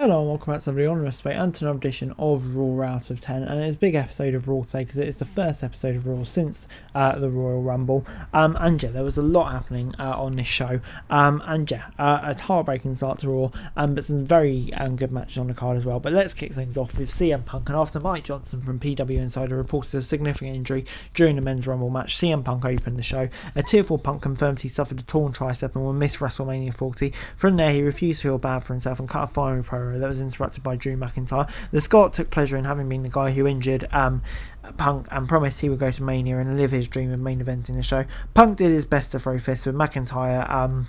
Hello and welcome back to the Honour Space and to another edition of Raw out of 10, and it's a big episode of Raw today because it is the first episode of Raw since the Royal Rumble. And yeah, there was a lot happening on this show, a heartbreaking start to Raw, but some very good matches on the card as well. But let's kick things off with CM Punk, and after Mike Johnson from PW Insider reported a significant injury during the men's Rumble match, CM Punk opened the show. A tearful Punk confirmed he suffered a torn tricep and will miss WrestleMania 40. From there, he refused to feel bad for himself and cut a fiery promo that was interrupted by Drew McIntyre. The Scot took pleasure in having been the guy who injured Punk and promised he would go to Mania and live his dream of main eventing the show. Punk did his best to throw fists with McIntyre,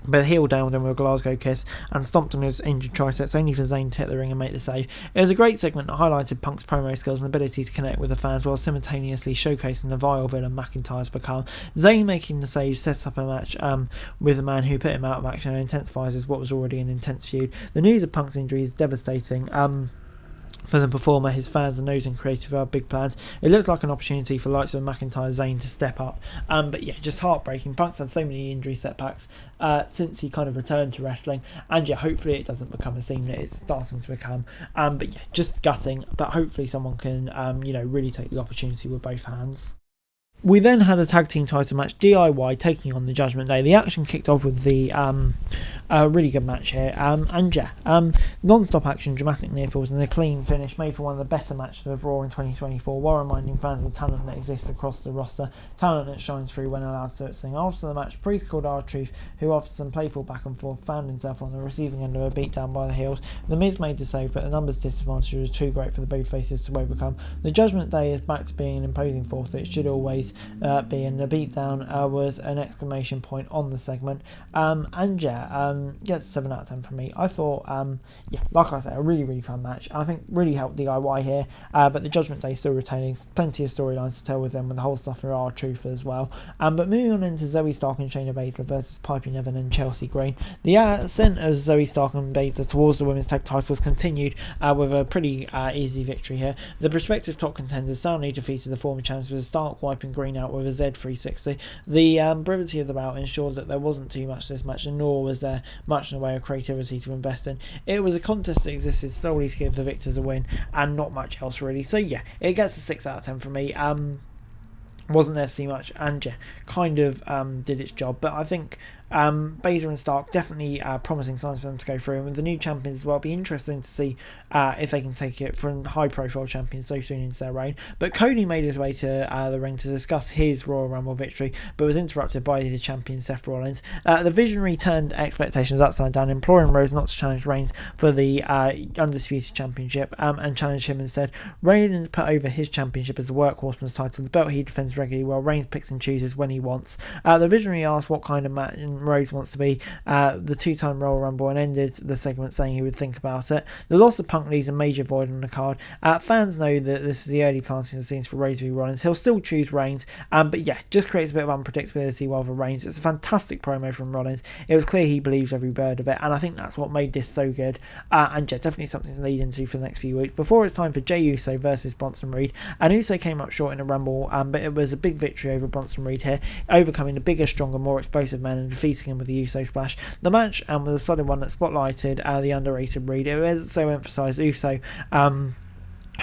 but heel downed him with a Glasgow kiss and stomped on his injured triceps, only for Zayn to hit the ring and make the save. It was a great segment that highlighted Punk's promo skills and ability to connect with the fans while simultaneously showcasing the vile villain McIntyre's become. Zayn making the save sets up a match with the man who put him out of action and intensifies what was already an intense feud. The news of Punk's injury is devastating. For the performer, his fans, and those in creative are big plans. It looks like an opportunity for likes of McIntyre, Zayn to step up. But yeah, just heartbreaking. Punk's had so many injury setbacks since he kind of returned to wrestling, and yeah, hopefully it doesn't become a scene that it's starting to become. But yeah, just gutting. But hopefully someone can really take the opportunity with both hands. We then had a tag team title match, DIY taking on the Judgment Day. The action kicked off with the really good match here, non-stop action, dramatic near falls, and a clean finish made for one of the better matches of Raw in 2024, while reminding fans of the talent that exists across the roster, talent that shines through when allowed to sing. After the match, Priest called R-Truth, who after some playful back and forth found himself on the receiving end of a beatdown by the heels. The Miz made the save, but the numbers disadvantage was too great for the both faces to overcome. The Judgment Day is back to being an imposing force that it should always be, and the beatdown was an exclamation point on the segment. It's 7 out of 10 from me. I thought, like I said, a really, really fun match. I think really helped DIY here, but the Judgment Day still retaining plenty of storylines to tell with them, with the whole stuff for R-Truth as well. But moving on into Zoe Stark and Shayna Baszler versus Pipey Niven and Chelsea Green. The ascent of Zoe Stark and Baszler towards the women's tag titles continued with a pretty easy victory here. The prospective top contenders soundly defeated the former champs, with Stark wiping Green out with a Z360. The brevity of the bout ensured that there wasn't too much to this match, and nor was there much in the way of creativity to invest in. It was a contest that existed solely to give the victors a win and not much else really. So yeah, it gets a 6 out of 10 from me. Wasn't there to see much, and yeah, kind of did its job. But I think Baszler and Stark definitely promising signs for them to go through, and with the new champions as well, it'll be interesting to see if they can take it from high profile champions so soon into their reign. But Cody made his way to the ring to discuss his Royal Rumble victory, but was interrupted by the champion Seth Rollins. The Visionary turned expectations upside down, imploring Rose not to challenge Reigns for the Undisputed Championship and challenge him instead. Reigns put over his championship as the Workhorseman's title, the belt he defends regularly, while Reigns picks and chooses when he wants. The Visionary asked what kind of match Rose wants to be the two-time Royal Rumble, and ended the segment saying he would think about it. The loss of Punk leaves a major void on the card. Fans know that this is the early planting of the scenes for Rose v Rollins. He'll still choose Reigns, but yeah, just creates a bit of unpredictability while for Reigns. It's a fantastic promo from Rollins. It was clear he believes every word of it, and I think that's what made this so good. And yeah, definitely something to lead into for the next few weeks. Before it's time for Jey Uso versus Bronson Reed, and Uso came up short in the Rumble, but it was a big victory over Bronson Reed here, overcoming the bigger, stronger, more explosive man and defeating him with the Uso splash. The match was a solid one that spotlighted the underrated Reed. It also emphasised Uso,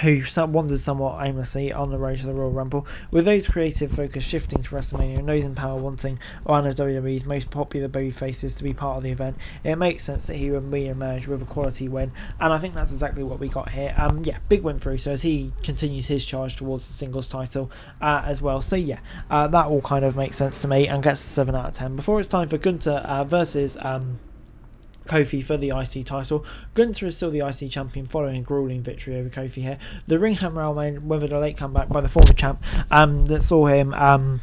who wandered somewhat aimlessly on the road to the Royal Rumble. With those creative focus shifting to WrestleMania and those in power wanting one of WWE's most popular baby faces to be part of the event, it makes sense that he would re-emerge with a quality win, and I think that's exactly what we got here. Big win for Uso as he continues his charge towards the singles title as well. So yeah, that all kind of makes sense to me and gets a 7 out of 10. Before it's time for Gunther versus Kofi for the IC title. Gunther is still the IC champion following a grueling victory over Kofi here. The ring hammer made with a late comeback by the former champ that saw him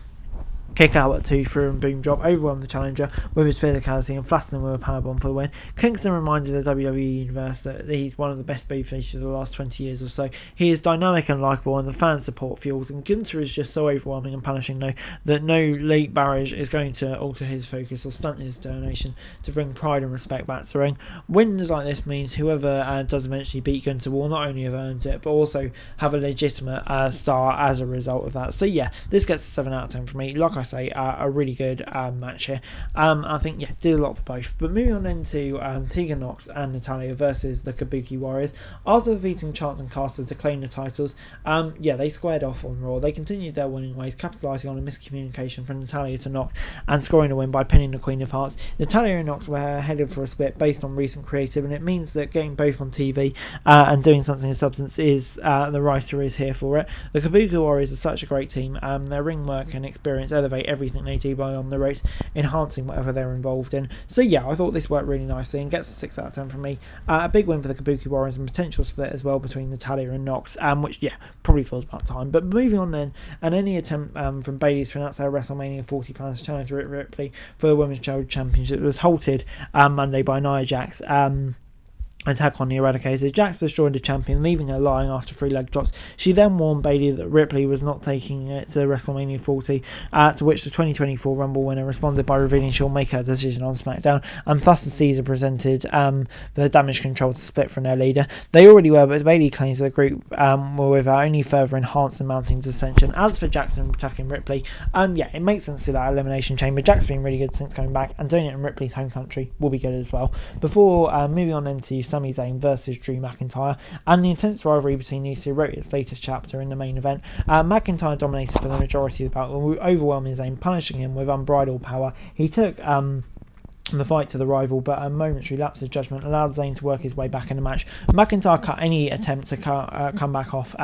kick out at 2 through and boom drop, overwhelm the challenger with his physicality and flatten him with a powerbomb for the win. Kingston reminded the WWE universe that he's one of the best babyfaces of the last 20 years or so. He is dynamic and likeable, and the fan support fuels, and Gunther is just so overwhelming and punishing that no late barrage is going to alter his focus or stunt his determination to bring pride and respect back to the ring. Wins like this means whoever does eventually beat Gunther will not only have earned it, but also have a legitimate star as a result of that. So yeah, this gets a 7 out of 10 from me. Like I I say, a really good match here. I think, yeah, did a lot for both. But moving on then to Tegan Nox and Natalya versus the Kabuki Warriors. After defeating Chance and Carter to claim the titles, they squared off on Raw. They continued their winning ways, capitalising on a miscommunication from Natalya to Nox and scoring a win by pinning the Queen of Hearts. Natalya and Nox were headed for a split based on recent creative, and it means that getting both on TV and doing something of substance is the writer is here for it. The Kabuki Warriors are such a great team. Their ring work and experience elevate everything they do by on the ropes, enhancing whatever they're involved in. So yeah, I thought this worked really nicely and gets a 6 out of 10 from me. A big win for the Kabuki Warriors and potential split as well between Natalya and Nox, which yeah, probably feels about time. But moving on then, and any attempt from Bayley to announce her WrestleMania 40 plans to challenge Rhea Ripley for the Women's Championship was halted Monday by Nia Jax. Attack on the Eradicator. Jax destroyed the champion, leaving her lying after 3 leg drops. She then warned Bayley that Ripley was not taking it to WrestleMania 40, to which the 2024 Rumble winner responded by revealing she'll make her decision on SmackDown, and thus the Caesar presented the Damage Control to split from their leader. They already were, but Bayley claims the group were without any further enhanced and mounting dissension. As for Jackson attacking Ripley, it makes sense to that Elimination Chamber. Jack's been really good since coming back, and doing it in Ripley's home country will be good as well. Before moving on into Sami Zayn versus Drew McIntyre, and the intense rivalry between these two wrote its latest chapter in the main event. McIntyre dominated for the majority of the bout, overwhelming Zayn, punishing him with unbridled power. He took the fight to the rival, but a momentary lapse of judgment allowed Zayn to work his way back in the match. McIntyre cut any attempt to come back off,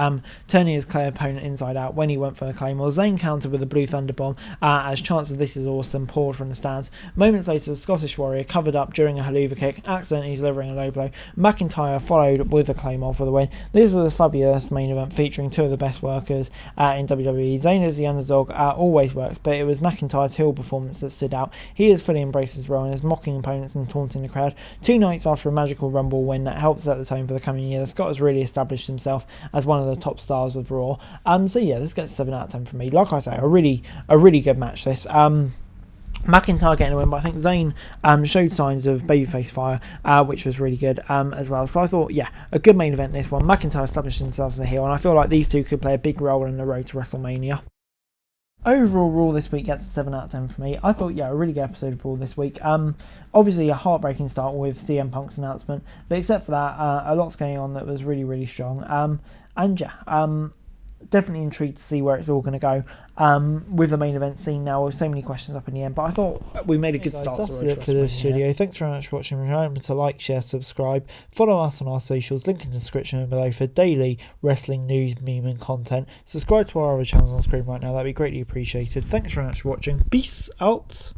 turning his clear opponent inside out when he went for the Claymore. Zayn countered with a Blue Thunder Bomb as chants of "This is awesome" poured from the stands. Moments later, the Scottish Warrior covered up during a haluva kick, accidentally delivering a low blow. McIntyre followed with a Claymore for the win. This was a fabulous main event featuring 2 of the best workers in WWE. Zayn as the underdog always works, but it was McIntyre's heel performance that stood out. He has fully embraced his role and is mocking opponents and taunting the crowd. 2 nights after a magical Rumble win that helped set the tone for the coming year, the Scot has really established himself as one of the top stars of Raw. So yeah, this gets 7 out of 10 from me. Like I say, a really good match this. McIntyre getting a win, but I think Zayn showed signs of babyface fire, which was really good as well. So I thought, yeah, a good main event this one. McIntyre established themselves as a heel, and I feel like these two could play a big role in the road to WrestleMania. Overall, Raw this week gets a 7 out of 10 for me. I thought, yeah, a really good episode of Raw this week. Obviously, a heartbreaking start with CM Punk's announcement, but except for that, a lot's going on that was really, really strong. Definitely intrigued to see where it's all going to go with the main event scene now with so many questions up in the end, but I thought we made a good start. That's it for this video. Thanks very much for watching. Remember to like, share, subscribe, follow us on our socials, link in the description below for daily wrestling news, meme and content. Subscribe to our other channels on screen right now, that'd be greatly appreciated. Thanks very much for watching. Peace out.